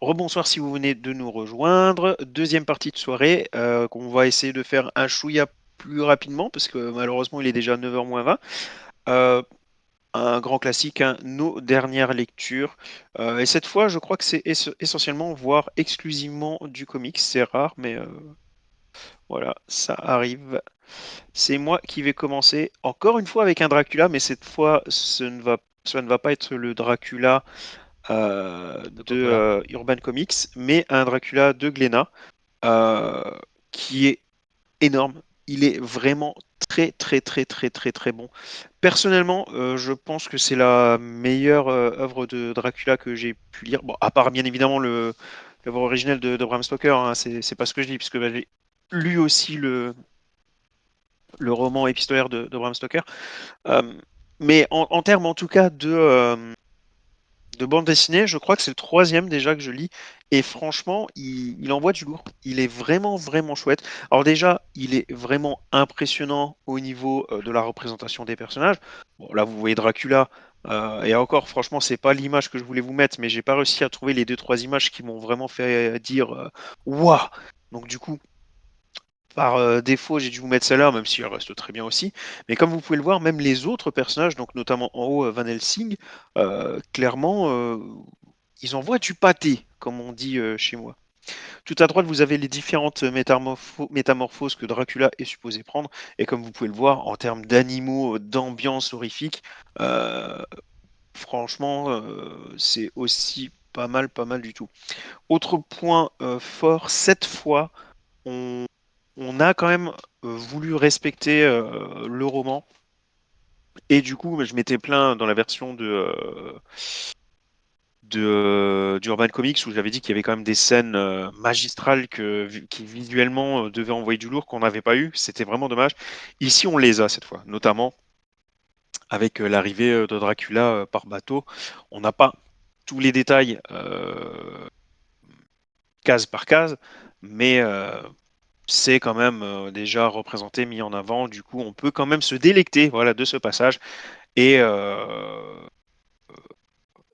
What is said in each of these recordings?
Rebonsoir si vous venez de nous rejoindre. Deuxième partie de soirée qu'on va essayer de faire un chouïa plus rapidement parce que malheureusement il est déjà 9h moins 20. Euh, un grand classique, hein, nos dernières lectures. Et cette fois, je crois que c'est essentiellement, voire exclusivement du comics. C'est rare, mais voilà, ça arrive. C'est moi qui vais commencer encore une fois avec un Dracula, mais cette fois, ça ne va pas être le Dracula De de Coppola. Urban Comics, mais un Dracula de Glénat, euh, qui est énorme. Il est vraiment très très très très très très bon. Personnellement, je pense que c'est la meilleure œuvre de Dracula que j'ai pu lire. Bon, à part bien évidemment l'œuvre originelle de Bram Stoker, hein, c'est pas ce que je dis, puisque bah, j'ai lu aussi le roman épistolaire de Bram Stoker. Euh, mais en termes en tout cas de bande dessinée, je crois que c'est le troisième déjà que je lis. Et franchement, il envoie du lourd. Il est vraiment, vraiment chouette. Alors déjà, il est vraiment impressionnant au niveau de la représentation des personnages. Bon, là, vous voyez Dracula. Et encore, franchement, c'est pas l'image que je voulais vous mettre, mais j'ai pas réussi à trouver les deux, trois images qui m'ont vraiment fait dire waouh! Donc du coup, par défaut, j'ai dû vous mettre celle-là, même si elle reste très bien aussi. Mais comme vous pouvez le voir, même les autres personnages, donc notamment en haut Van Helsing, clairement, ils envoient du pâté, comme on dit chez moi. Tout à droite, vous avez les différentes métamorphoses que Dracula est supposé prendre. Et comme vous pouvez le voir, en termes d'animaux, d'ambiance horrifique, euh, franchement, c'est aussi pas mal du tout. Autre point fort, cette fois, on, on a quand même voulu respecter le roman. Et du coup, je m'étais plaint dans la version d'Urban Comics où j'avais dit qu'il y avait quand même des scènes magistrales qui visuellement devaient envoyer du lourd qu'on n'avait pas eu. C'était vraiment dommage. Ici, on les a cette fois, notamment avec l'arrivée de Dracula par bateau. On n'a pas tous les détails case par case, mais c'est quand même déjà représenté, mis en avant. Du coup, on peut quand même se délecter, voilà, de ce passage. Et,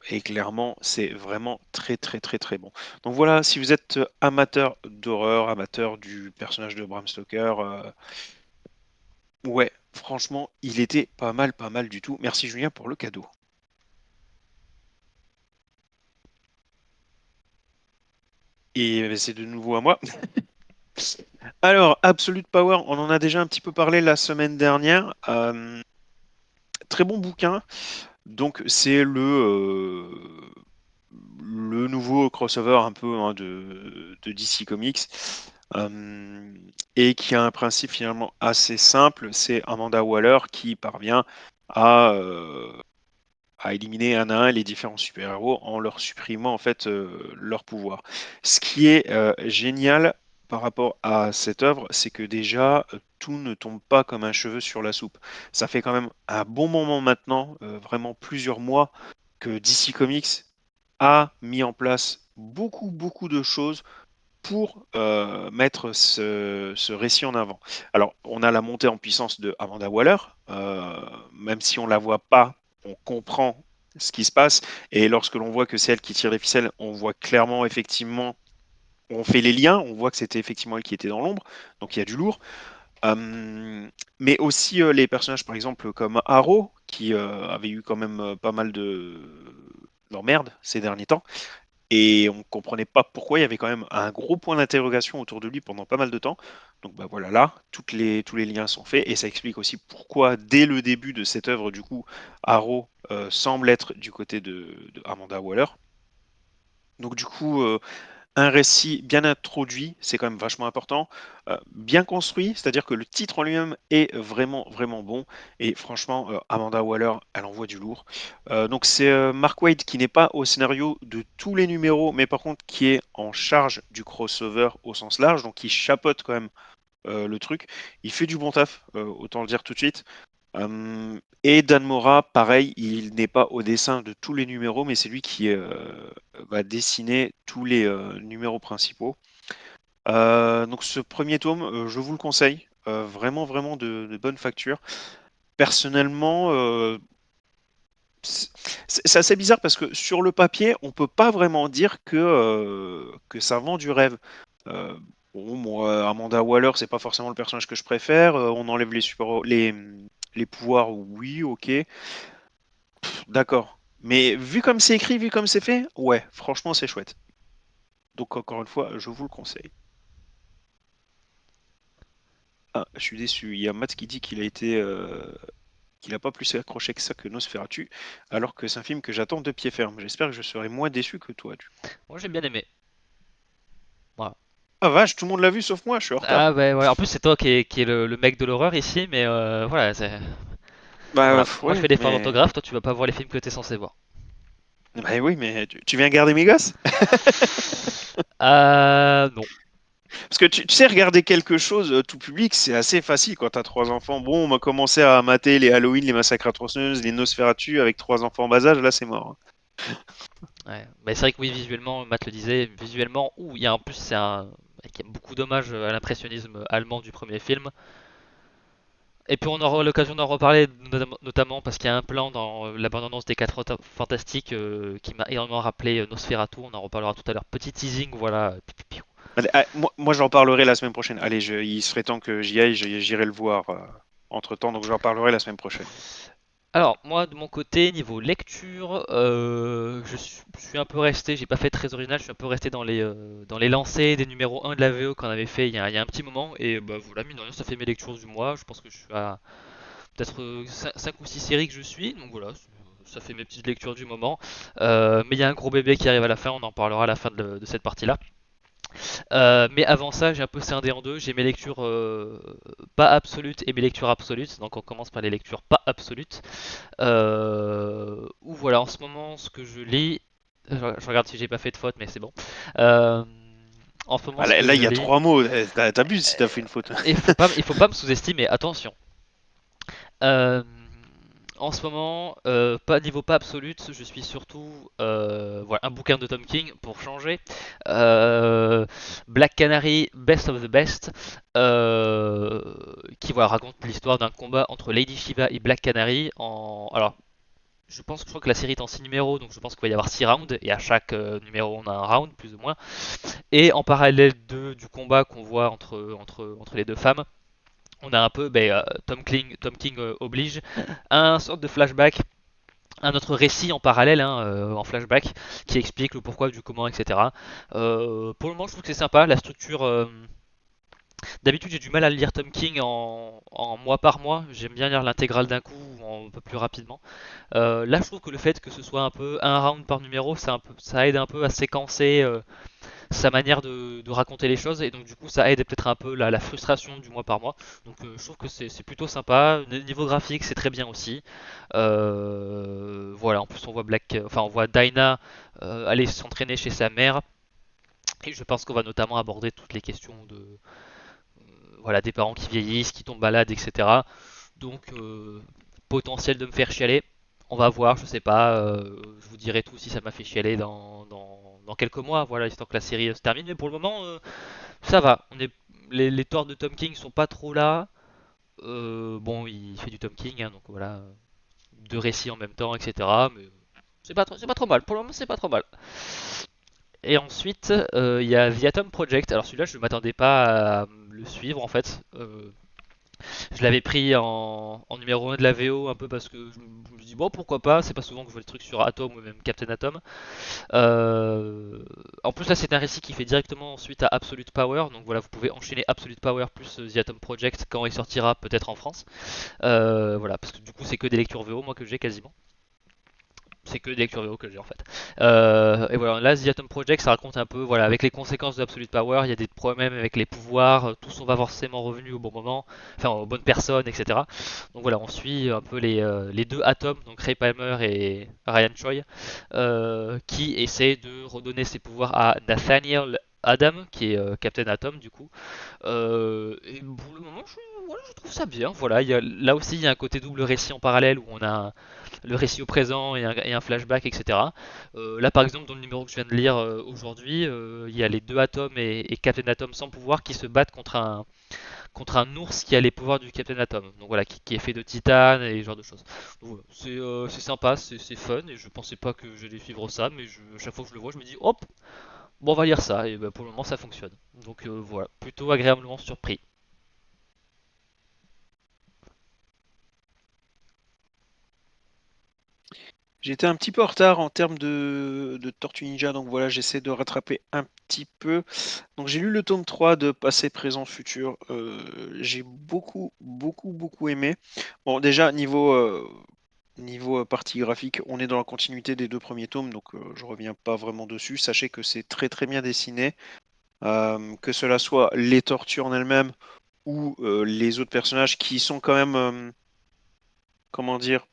et clairement, c'est vraiment très, très, très, très bon. Donc voilà, si vous êtes amateur d'horreur, amateur du personnage de Bram Stoker, ouais, franchement, il était pas mal du tout. Merci Julien pour le cadeau. Et c'est de nouveau à moi. Alors, Absolute Power, on en a déjà un petit peu parlé la semaine dernière. Très bon bouquin. Donc c'est le nouveau crossover un peu hein, de DC Comics euh, et qui a un principe finalement assez simple. C'est Amanda Waller qui parvient à, euh, à éliminer un à un les différents super-héros en leur supprimant en fait leur pouvoir. Ce qui est génial par rapport à cette œuvre, c'est que déjà tout ne tombe pas comme un cheveu sur la soupe. Ça fait quand même un bon moment maintenant, vraiment plusieurs mois, que DC Comics a mis en place beaucoup de choses pour mettre ce récit en avant. Alors, on a la montée en puissance de Amanda Waller, même si on la voit pas, on comprend ce qui se passe, et lorsque l'on voit que c'est elle qui tire les ficelles, on voit clairement, effectivement, on fait les liens, on voit que c'était effectivement elle qui était dans l'ombre, donc il y a du lourd. Mais aussi les personnages, par exemple, comme Arrow, qui avait eu quand même pas mal d'emmerdes ces derniers temps, et on ne comprenait pas pourquoi il y avait quand même un gros point d'interrogation autour de lui pendant pas mal de temps. Donc bah voilà, là, tous les liens sont faits et ça explique aussi pourquoi, dès le début de cette œuvre, du coup, Arrow semble être du côté de Amanda Waller. Donc du coup, un récit bien introduit, c'est quand même vachement important, bien construit, c'est-à-dire que le titre en lui-même est vraiment bon. Et franchement, Amanda Waller, elle envoie du lourd. Donc c'est Mark Waid qui n'est pas au scénario de tous les numéros, mais par contre qui est en charge du crossover au sens large, donc qui chapeaute quand même le truc. Il fait du bon taf, autant le dire tout de suite. Et Dan Mora, pareil, il n'est pas au dessin de tous les numéros, mais c'est lui qui va dessiner tous les numéros principaux. Donc ce premier tome, je vous le conseille, vraiment de bonne facture. Personnellement, C'est assez bizarre parce que sur le papier, on peut pas vraiment dire que ça vend du rêve. Euh, bon, moi, Amanda Waller, c'est pas forcément le personnage que je préfère. On enlève les pouvoirs, oui, ok, d'accord. Mais vu comme c'est écrit, vu comme c'est fait, ouais, franchement, c'est chouette. Donc encore une fois, je vous le conseille. Ah, je suis déçu. Il y a Matt qui dit qu'il a pas plus accroché que ça que Nosferatu, alors que c'est un film que j'attends de pied ferme. J'espère que je serai moins déçu que toi, du coup. Moi j'ai bien aimé. Voilà. Ah vache, tout le monde l'a vu sauf moi, je suis en retard. Ah bah ouais, en plus c'est toi qui est le mec de l'horreur ici, mais voilà, Bah voilà. Moi je ouais, fais des fautes mais d'orthographe, toi tu vas pas voir les films que t'es censé voir. bah oui, mais tu viens garder mes gosses? Non. Parce que tu sais, regarder quelque chose tout public, c'est assez facile quand t'as trois enfants. Bon, on m'a commencé à mater les Halloween, les massacres à tronçonneuses, les Nosferatu avec trois enfants en bas âge, là c'est mort. Ouais. Mais c'est vrai que oui, visuellement, Matt le disait, visuellement, il y a en plus c'est un il y a beaucoup d'hommages à l'impressionnisme allemand du premier film. Et puis on aura l'occasion d'en reparler, notamment parce qu'il y a un plan dans la bande-annonce des 4 Fantastiques qui m'a énormément rappelé Nosferatu. On en reparlera tout à l'heure. Petit teasing, voilà. Allez, ah, moi, j'en parlerai la semaine prochaine. Allez, il serait temps que j'y aille, j'irai le voir entre-temps, donc j'en parlerai la semaine prochaine. Alors, moi de mon côté, niveau lecture, je suis un peu resté, j'ai pas fait très original, je suis un peu resté dans les lancers des numéros 1 de la VO qu'on avait fait il y a un petit moment. Et bah voilà, mine de rien, ça fait mes lectures du mois. Je pense que je suis à peut-être 5 ou 6 séries que je suis, donc voilà, ça fait mes petites lectures du moment. Mais il y a un gros bébé qui arrive à la fin, on en parlera à la fin de cette partie-là. Mais avant ça, j'ai un peu scindé en deux. J'ai mes lectures pas absolutes et mes lectures absolutes. Donc on commence par les lectures pas absolutes. Où voilà, en ce moment, ce que je lis, je regarde si j'ai pas fait de faute, mais c'est bon. Euh, En ce moment, Ah, ce que là, il je y a lis, trois mots. T'abuses si t'as fait une faute. il faut pas me sous-estimer. Attention. Euh, En ce moment, pas niveau pas absolute, je suis surtout voilà, un bouquin de Tom King pour changer. Euh, Black Canary, Best of the Best, qui voilà, raconte l'histoire d'un combat entre Lady Shiva et Black Canary. Alors, je crois que la série est en 6 numéros, donc je pense qu'il va y avoir 6 rounds, et à chaque numéro on a un round, plus ou moins. Et en parallèle du combat qu'on voit entre les deux femmes, on a un peu, Tom King oblige, un sorte de flashback, un autre récit en parallèle, hein, en flashback, qui explique le pourquoi, du comment, etc. Pour le moment, je trouve que c'est sympa. La structure, d'habitude, j'ai du mal à lire Tom King en mois par mois. J'aime bien lire l'intégrale d'un coup, ou un peu plus rapidement. Là, je trouve que le fait que ce soit un peu un round par numéro, ça aide un peu à séquencer sa manière de raconter les choses, et donc du coup ça aide peut-être un peu la frustration du mois par mois. Donc je trouve que c'est plutôt sympa. Niveau graphique c'est très bien aussi. Voilà, en plus on voit Dinah aller s'entraîner chez sa mère, et je pense qu'on va notamment aborder toutes les questions voilà, des parents qui vieillissent, qui tombent malades, etc. Donc potentiel de me faire chialer. On va voir, je sais pas. Je vous dirai tout si ça m'a fait chialer dans quelques mois, voilà, histoire que la série se termine. Mais pour le moment, ça va. Les torts de Tom King sont pas trop là. Bon, il fait du Tom King, hein, donc voilà, deux récits en même temps, etc. Mais c'est pas trop mal. Pour le moment, c'est pas trop mal. Et ensuite, il y a The Atom Project. Alors celui-là, je ne m'attendais pas à le suivre en fait. Je l'avais pris en numéro 1 de la VO un peu parce que je me dis bon pourquoi pas, c'est pas souvent que je vois des trucs sur Atom ou même Captain Atom. En plus là c'est un récit qui fait directement suite à Absolute Power, donc voilà vous pouvez enchaîner Absolute Power plus The Atom Project quand il sortira peut-être en France. Voilà parce que du coup c'est que des lectures VO moi que j'ai quasiment. C'est que des lectures VO que j'ai en fait. Et voilà, là, The Atom Project, ça raconte un peu, voilà, avec les conséquences de Absolute Power, il y a des problèmes avec les pouvoirs, tous sont pas forcément revenus au bon moment, enfin aux bonnes personnes, etc. Donc voilà, on suit un peu les deux atomes, donc Ray Palmer et Ryan Choi, qui essaient de redonner ses pouvoirs à Nathaniel Adam, qui est Captain Atom du coup. Et pour le moment, voilà, je trouve ça bien. Voilà, là aussi, il y a un côté double récit en parallèle où on a le récit au présent et un flashback, etc. Là, par exemple, dans le numéro que je viens de lire aujourd'hui, il y a les deux atomes et Captain Atom sans pouvoir qui se battent contre un ours qui a les pouvoirs du Captain Atom. Donc voilà, qui est fait de titane et ce genre de choses. Donc voilà, c'est sympa, c'est fun et je pensais pas que j'allais suivre ça, mais chaque fois que je le vois, je me dis hop, bon on va lire ça et bah, pour le moment ça fonctionne. Donc voilà, plutôt agréablement surpris. J'étais un petit peu en retard en termes de Tortue Ninja, donc voilà, j'essaie de rattraper un petit peu. Donc j'ai lu le tome 3 de Passé, Présent, Futur. J'ai beaucoup, beaucoup, beaucoup aimé. Bon, déjà, niveau partie graphique, on est dans la continuité des deux premiers tomes, donc je reviens pas vraiment dessus. Sachez que c'est très très bien dessiné, que cela soit les tortues en elles-mêmes ou les autres personnages qui sont quand même, comment dire,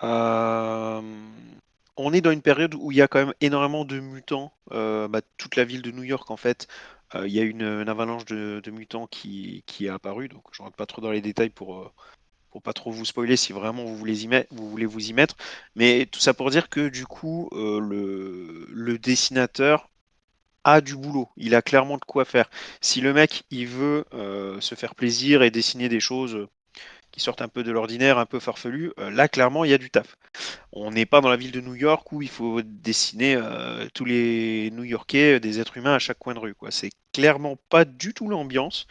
euh, on est dans une période où il y a quand même énormément de mutants. Toute la ville de New York, en fait, il y a une avalanche de mutants qui est apparue. Donc, je rentre pas trop dans les détails pour pas trop vous spoiler si vraiment vous voulez vous y mettre. Mais tout ça pour dire que du coup, le dessinateur a du boulot. Il a clairement de quoi faire. Si le mec, il veut se faire plaisir et dessiner des choses qui sortent un peu de l'ordinaire, un peu farfelues, là, clairement, il y a du taf. On n'est pas dans la ville de New York où il faut dessiner tous les New-Yorkais, des êtres humains à chaque coin de rue, quoi. C'est clairement pas du tout l'ambiance.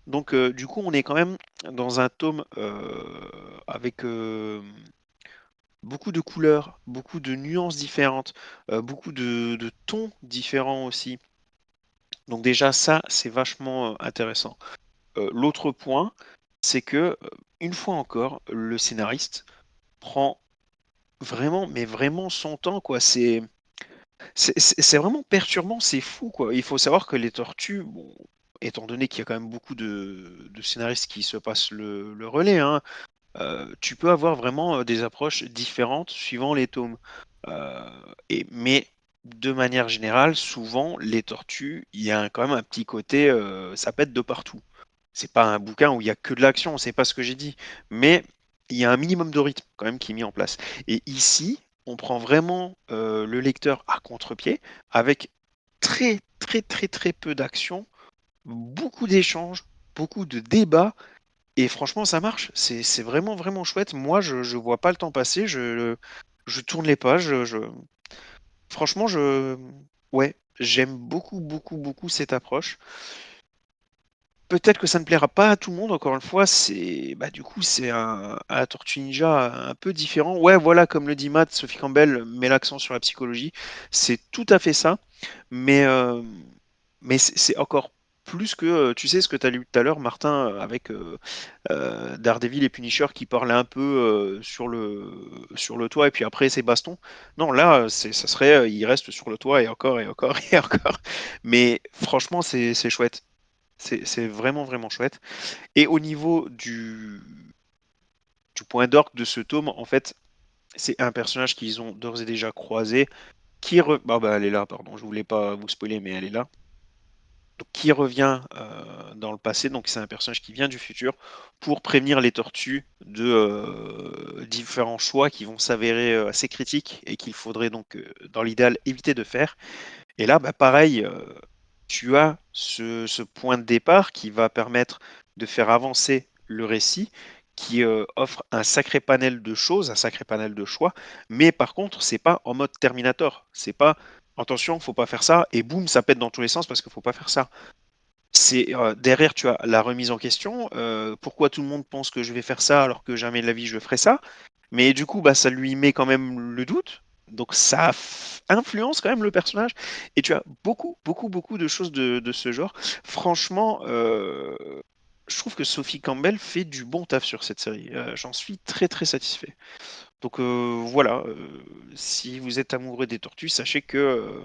Donc, du coup, on est quand même dans un tome avec beaucoup de couleurs, beaucoup de nuances différentes, beaucoup de tons différents aussi. Donc déjà, ça, c'est vachement intéressant. L'autre point, c'est que, une fois encore, le scénariste prend vraiment, mais vraiment son temps, quoi. C'est vraiment perturbant, c'est fou, quoi. Il faut savoir que les tortues, bon, étant donné qu'il y a quand même beaucoup de scénaristes qui se passent le relais, hein, tu peux avoir vraiment des approches différentes suivant les tomes. Euh, mais de manière générale, souvent, les tortues, il y a quand même un petit côté, ça pète de partout. C'est pas un bouquin où il y a que de l'action, c'est pas ce que j'ai dit. Mais il y a un minimum de rythme quand même qui est mis en place. Et ici, on prend vraiment le lecteur à contre-pied avec très très très très peu d'action, beaucoup d'échanges, beaucoup de débats. Et franchement, ça marche. C'est vraiment vraiment chouette. Moi, je vois pas le temps passer. Je tourne les pages. Franchement, ouais, j'aime beaucoup beaucoup beaucoup cette approche. Peut-être que ça ne plaira pas à tout le monde, encore une fois, du coup, c'est un Tortue Ninja un peu différent. Ouais, voilà, comme le dit Matt, Sophie Campbell met l'accent sur la psychologie. C'est tout à fait ça, mais, euh, mais c'est encore plus que, tu sais, ce que tu as lu tout à l'heure, Martin, avec Daredevil et Punisher qui parlaient un peu sur le toit et puis après c'est baston. Non, là, ça serait, il reste sur le toit et encore et encore et encore. Mais franchement, c'est chouette. C'est vraiment, vraiment chouette. Et au niveau du point d'orgue de ce tome, en fait, c'est un personnage qu'ils ont d'ores et déjà croisé, elle est là, pardon, je voulais pas vous spoiler, mais elle est là. Donc, qui revient dans le passé, donc c'est un personnage qui vient du futur pour prévenir les tortues de différents choix qui vont s'avérer assez critiques et qu'il faudrait donc, dans l'idéal, éviter de faire. Et là, pareil, tu as ce point de départ qui va permettre de faire avancer le récit, qui offre un sacré panel de choses, un sacré panel de choix, mais par contre, c'est pas en mode Terminator. C'est pas attention, faut pas faire ça, et boum, ça pète dans tous les sens parce qu'il faut pas faire ça. C'est derrière, tu as la remise en question. Pourquoi tout le monde pense que je vais faire ça alors que jamais de la vie je ferai ça? Mais du coup, ça lui met quand même le doute. Donc ça influence quand même le personnage. Et tu as beaucoup, beaucoup, beaucoup de choses de ce genre. Franchement, je trouve que Sophie Campbell fait du bon taf sur cette série. J'en suis très, très satisfait. Donc voilà, si vous êtes amoureux des tortues, sachez que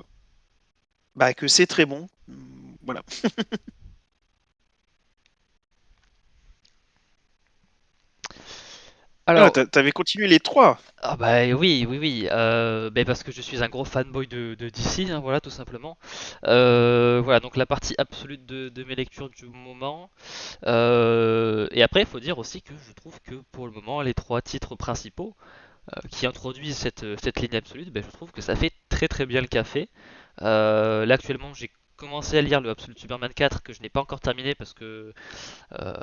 c'est très bon. Voilà. Ah, Alors, t'avais continué les trois. ah bah oui, oui, oui, parce que je suis un gros fanboy de DC, hein, voilà, tout simplement. Voilà, donc la partie absolue de mes lectures du moment. Et après, il faut dire aussi que je trouve que pour le moment, les trois titres principaux qui introduisent cette ligne absolue, je trouve que ça fait très très bien le café. Là actuellement, j'ai commencé à lire le Absolute Superman 4 que je n'ai pas encore terminé parce que euh,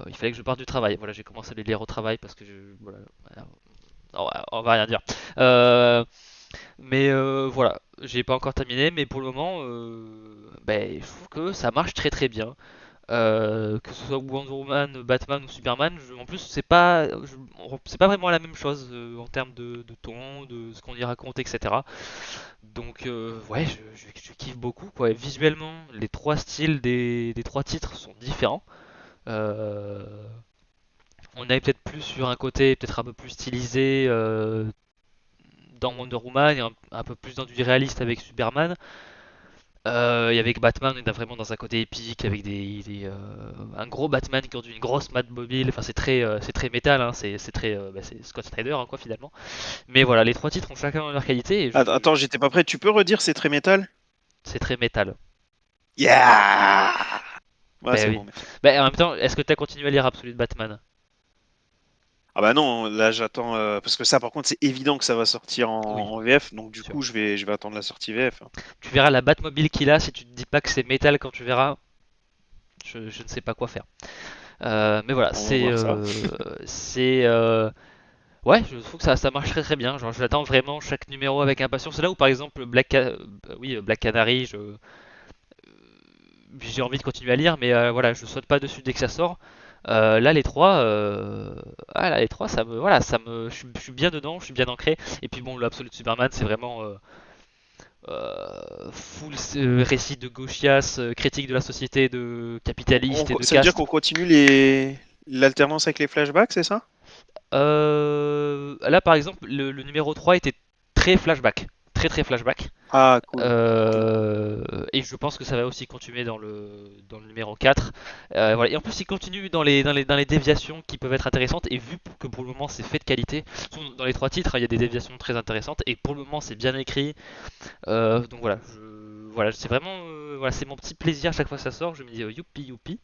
il fallait que je parte du travail. Voilà, j'ai commencé à les lire au travail parce que voilà, on va rien dire. Euh, mais voilà, j'ai pas encore terminé, mais pour le moment, ben, je trouve que ça marche très très bien. Que ce soit Wonder Woman, Batman ou Superman, en plus c'est pas vraiment la même chose en termes de ton, de ce qu'on y raconte, etc. Donc ouais, je kiffe beaucoup quoi. Et visuellement, les trois styles des trois titres sont différents. Euh, on est peut-être plus sur un côté peut-être un peu plus stylisé dans Wonder Woman et un peu plus dans du réaliste avec Superman. Et avec Batman, on est vraiment dans un côté épique avec un gros Batman qui conduit une grosse Batmobile. Enfin, c'est très métal, hein, c'est très, bah, c'est Scott Snyder, hein, quoi, finalement. Mais voilà, les trois titres ont chacun leur qualité et Attends, j'étais pas prêt. Tu peux redire c'est très métal? c'est très métal. Yeah! Ouais, Bah c'est oui. bon, merci. Bah, en même temps, est-ce que t'as continué à lire Absolute Batman? Ah bah non, là j'attends parce que ça par contre c'est évident que ça va sortir Oui, en VF, donc du sûr. coup je vais attendre la sortie VF. Tu verras la Batmobile qu'il a. Si tu te dis pas que c'est métal quand tu verras, je ne sais pas quoi faire. Mais voilà, On va voir ça. c'est ouais, je trouve que ça marche très très bien. Genre, j'attends vraiment chaque numéro avec impatience. C'est là où, par exemple, Black Canary, j'ai envie de continuer à lire, mais voilà, je saute pas dessus dès que ça sort. Là, les trois, voilà, je suis bien dedans, je suis bien ancré. Et puis bon, l'Absolute Superman, c'est vraiment full récit de gauchias, critique de la société, de capitaliste et de Ça veut dire caste. qu'on continue l'alternance avec les flashbacks, c'est ça? Là, par exemple, le numéro 3 était très flashback. Très très flashback. Ah cool, cool, cool. Et je pense que ça va aussi continuer dans le numéro 4. Voilà. Et en plus, il continue dans les déviations qui peuvent être intéressantes. Et vu que pour le moment c'est fait de qualité, dans les trois titres, hein, il y a des déviations très intéressantes. Et pour le moment, c'est bien écrit. Donc voilà, c'est vraiment voilà, c'est mon petit plaisir à chaque fois que ça sort. Je me dis youpi youpi.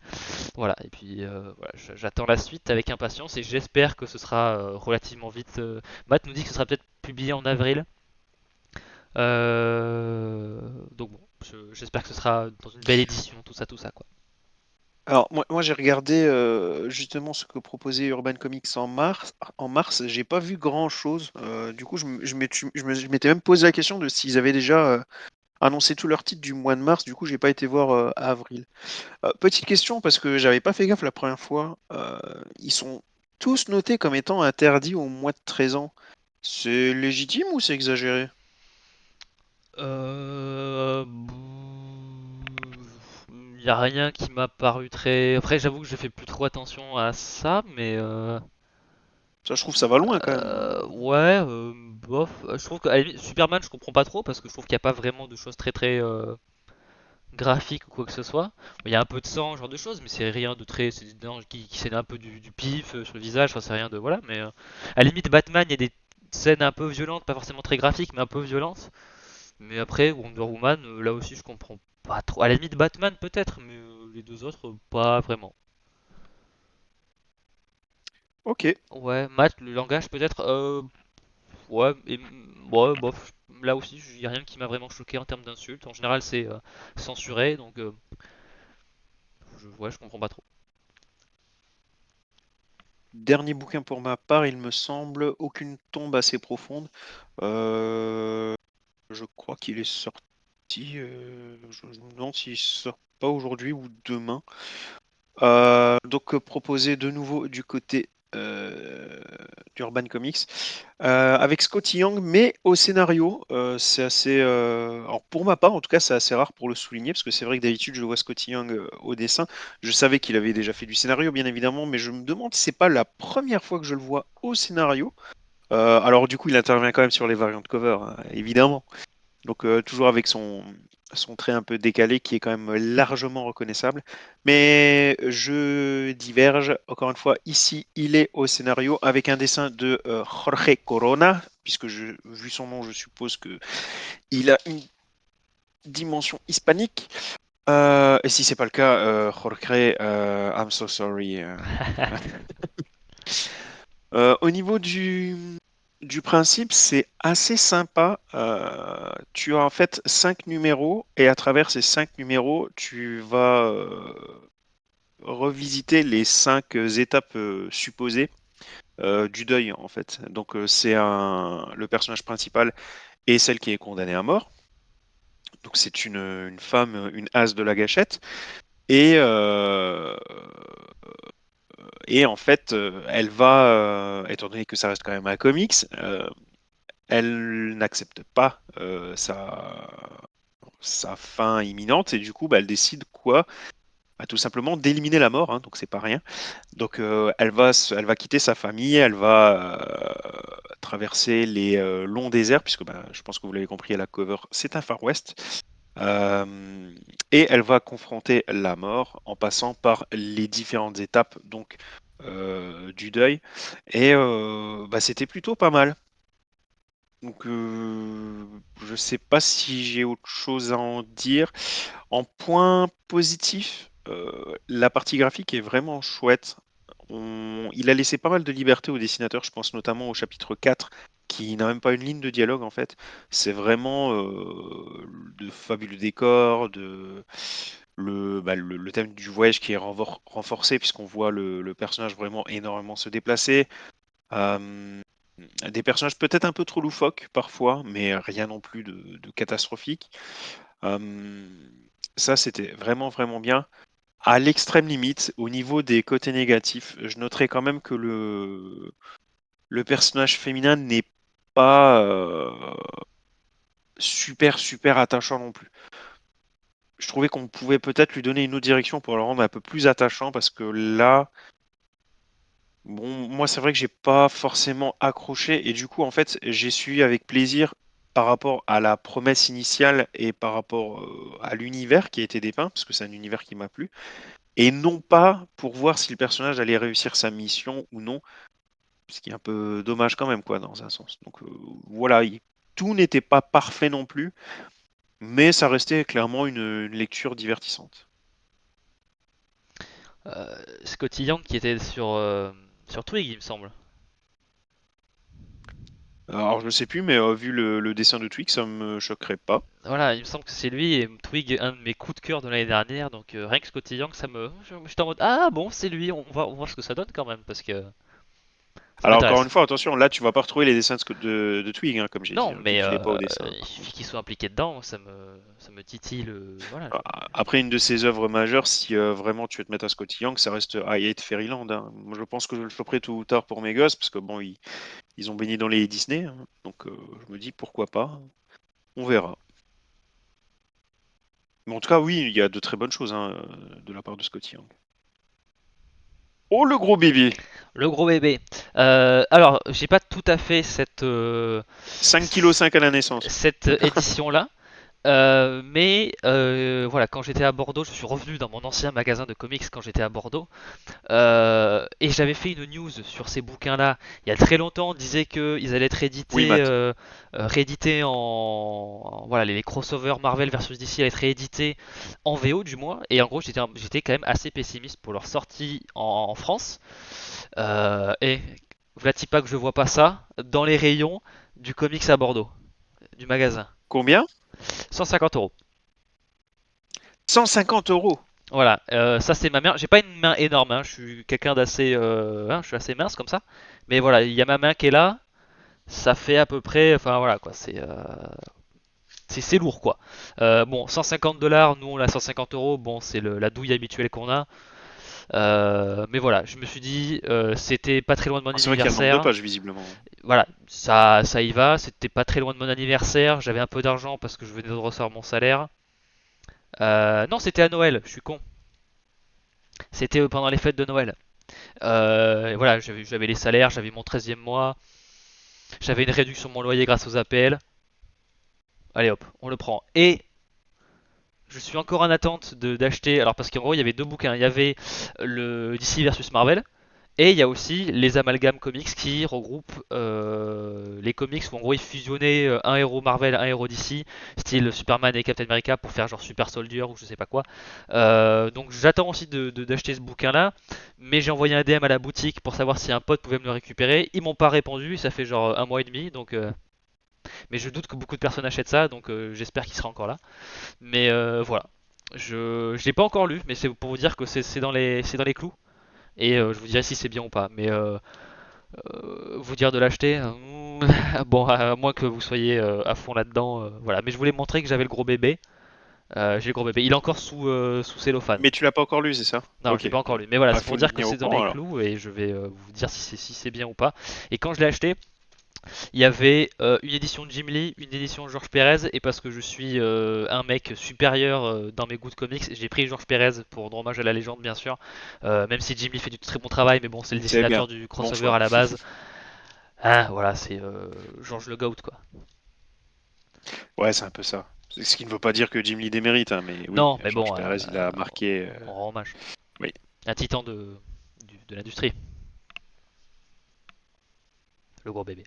Voilà, et puis voilà, j'attends la suite avec impatience et j'espère que ce sera relativement vite. Matt nous dit que ce sera peut-être publié en avril. Donc bon, j'espère que ce sera dans une belle édition, tout ça quoi. Alors moi j'ai regardé justement ce que proposait Urban Comics en mars. En mars, j'ai pas vu grand-chose. Du coup, je m'étais même posé la question de s'ils avaient déjà annoncé tous leurs titres du mois de mars. Du coup, j'ai pas été voir avril. Petite question parce que j'avais pas fait gaffe la première fois. Ils sont tous notés comme étant interdits au moins de 13 ans. C'est légitime ou c'est exagéré? Euh... Il n'y a rien qui m'a paru très. Après, j'avoue que je fais plus trop attention à ça, mais Ça, je trouve ça va loin quand même. ouais, bof. Je trouve que à la limite, Superman, je comprends pas trop parce que je trouve qu'il n'y a pas vraiment de choses très très graphiques ou quoi que ce soit. Il y a un peu de sang, ce genre de choses, mais c'est rien de très. C'est des dents qui saignent un peu du pif sur le visage, enfin, c'est rien de. Voilà, mais à la limite, Batman, il y a des scènes un peu violentes, pas forcément très graphiques, mais un peu violentes. Mais après, Wonder Woman, là aussi, je comprends pas trop. À la limite, Batman peut-être, mais les deux autres, pas vraiment. Ok. Ouais, Matt, le langage peut-être. Ouais, ouais, bof. Là aussi, il n'y a rien qui m'a vraiment choqué en termes d'insultes. En général, c'est censuré, donc ouais, je comprends pas trop. Dernier bouquin pour ma part, il me semble, Aucune tombe assez profonde. Euh, je crois qu'il est sorti. Je me demande s'il sort pas aujourd'hui ou demain. Donc proposé de nouveau du côté d'Urban Comics avec Scotty Young, mais au scénario, c'est assez. Alors pour ma part, en tout cas, c'est assez rare pour le souligner parce que c'est vrai que d'habitude je vois Scotty Young au dessin. Je savais qu'il avait déjà fait du scénario, bien évidemment, mais je me demande si c'est pas la première fois que je le vois au scénario. Alors du coup, il intervient quand même sur les variantes cover, hein, évidemment. Donc toujours avec son trait un peu décalé qui est quand même largement reconnaissable. Mais je diverge, encore une fois, ici il est au scénario avec un dessin de Jorge Corona, puisque vu son nom, je suppose que il a une dimension hispanique. Et si c'est pas le cas, Jorge, I'm so sorry. Au niveau Du principe, c'est assez sympa. Tu as en fait 5 numéros et à travers ces 5 numéros, tu vas revisiter les 5 étapes supposées du deuil en fait. Donc le personnage principal est celle qui est condamnée à mort. Donc c'est une femme, une as de la gâchette. Et, et en fait, elle va, étant donné que ça reste quand même un comics, elle n'accepte pas sa fin imminente et du coup, bah, elle décide quoi? Bah, tout simplement d'éliminer la mort, hein, donc c'est pas rien. Donc elle va quitter sa famille, elle va traverser les longs déserts, puisque bah, je pense que vous l'avez compris à la cover, c'est un Far West. Euh, et elle va confronter la mort en passant par les différentes étapes donc du deuil. Et bah, c'était plutôt pas mal. Donc je sais pas si j'ai autre chose à en dire. En point positif, la partie graphique est vraiment chouette. Il a laissé pas mal de liberté au dessinateur, je pense notamment au chapitre 4, qui n'a même pas une ligne de dialogue en fait. C'est vraiment de fabuleux décors, le thème du voyage qui est renforcé puisqu'on voit le personnage vraiment énormément se déplacer. Euh, des personnages peut-être un peu trop loufoques parfois, mais rien non plus de catastrophique. Euh, Ça, c'était vraiment, vraiment bien. À l'extrême limite, au niveau des côtés négatifs, je noterais quand même que le personnage féminin n'est pas super, super attachant non plus. Je trouvais qu'on pouvait peut-être lui donner une autre direction pour le rendre un peu plus attachant parce que là, bon, moi, c'est vrai que j'ai pas forcément accroché et du coup, en fait, j'ai suivi avec plaisir par rapport à la promesse initiale et par rapport à l'univers qui a été dépeint, parce que c'est un univers qui m'a plu. Et non pas pour voir si le personnage allait réussir sa mission ou non, ce qui est un peu dommage quand même, quoi, dans un sens. Donc voilà, tout n'était pas parfait non plus, mais ça restait clairement une lecture divertissante. Scotty Young qui était sur Twig, il me semble. Alors je sais plus, mais vu le dessin de Twix, ça me choquerait pas. Voilà, il me semble que c'est lui et Twig, un de mes coups de cœur de l'année dernière. Donc rien que Scotty Young, j'étais en mode ah bon, c'est lui, on va voir ce que ça donne quand même parce que ça Alors encore une m'intéresse. fois, attention, là tu vas pas retrouver les dessins de Twig, hein, comme j'ai dit, Non, hein, vu mais qu'il est pas au dessin il par suffit contre. qu'il soit impliqué dedans, ça me titille voilà. Après une de ses œuvres majeures, si vraiment tu veux te mettre à Scotty Young, ça reste I Hate Fairyland, hein. Moi je pense que je le ferai tôt ou tard pour mes gosses, parce que bon, ils ont baigné dans les Disney, hein. Donc je me dis pourquoi pas, on verra. Mais en tout cas, oui, il y a de très bonnes choses hein, de la part de Scotty Young. Oh le gros bébé! Le gros bébé. Alors, j'ai pas tout à fait 5,5 kg à la naissance. cette édition-là. Mais voilà, quand j'étais à Bordeaux, je suis revenu dans mon ancien magasin de comics quand j'étais à Bordeaux. Et j'avais fait une news sur ces bouquins-là il y a très longtemps. On disait qu'ils allaient être Oui, réédités, Matt. réédités voilà, les crossovers Marvel versus DC allaient être réédités en VO du moins. Et en gros, j'étais quand même assez pessimiste pour leur sortie en France. Et vlati pas que je vois pas ça dans les rayons du comics à Bordeaux, du magasin. Combien? 150 €. 150 €. Voilà, ça c'est ma main. J'ai pas une main énorme, hein. Je suis quelqu'un d'assez, je suis assez mince comme ça. Mais voilà, il y a ma main qui est là. Ça fait à peu près, enfin voilà quoi. C'est lourd quoi. Bon, 150 $, nous on a 150 €. Bon, c'est la douille habituelle qu'on a. Mais voilà, je me suis dit, c'était pas très loin de mon C'est vrai qu'il y a le nombre de anniversaire. pages, visiblement. Voilà, ça y va. C'était pas très loin de mon anniversaire. J'avais un peu d'argent parce que je venais de recevoir mon salaire. Non, c'était à Noël. Je suis con. C'était pendant les fêtes de Noël. Et voilà, j'avais les salaires, j'avais mon 13e mois, j'avais une réduction de mon loyer grâce aux APL. Allez hop, on le prend. Et je suis encore en attente d'acheter. Alors, parce qu'en gros, il y avait deux bouquins. Il y avait le DC versus Marvel Et il y a aussi les amalgames comics qui regroupent les comics où en gros ils fusionnaient un héros Marvel, un héros DC, style Superman et Captain America pour faire genre Super Soldier ou je sais pas quoi. Donc j'attends aussi d'acheter ce bouquin là, mais j'ai envoyé un DM à la boutique pour savoir si un pote pouvait me le récupérer. Ils m'ont pas répondu, ça fait genre un mois et demi, donc mais je doute que beaucoup de personnes achètent ça, donc j'espère qu'il sera encore là. Mais voilà. Je l'ai pas encore lu, mais c'est pour vous dire que c'est dans les clous. Et je vous dirai si c'est bien ou pas. Mais vous dire de l'acheter, bon, à moins que vous soyez à fond là-dedans, voilà. Mais je voulais montrer que j'avais le gros bébé. J'ai le gros bébé. Il est encore sous cellophane. Mais tu l'as pas encore lu, c'est ça? Non, je l'ai Ok, pas encore bon. lu. Mais voilà, Ah, c'est faut pour nous dire que tenir au c'est dans les courant alors. clous et je vais vous dire si c'est bien ou pas. Et quand je l'ai acheté, il y avait une édition de Jim Lee, une édition Georges Pérez, et parce que je suis un mec supérieur dans mes goûts de comics, j'ai pris Georges Pérez pour rendre hommage à la légende, bien sûr. Même si Jim Lee fait du très bon travail, mais bon, c'est le C'est bien. dessinateur du Bon crossover choix. à la base. Ah, voilà, c'est Georges le Goat, quoi. Ouais, c'est un peu ça. Ce qui ne veut pas dire que Jim Lee démérite, hein, mais oui, Non, mais Georges bon, Pérez, il a marqué. on rend hommage. Oui. Un titan de l'industrie, le gros bébé.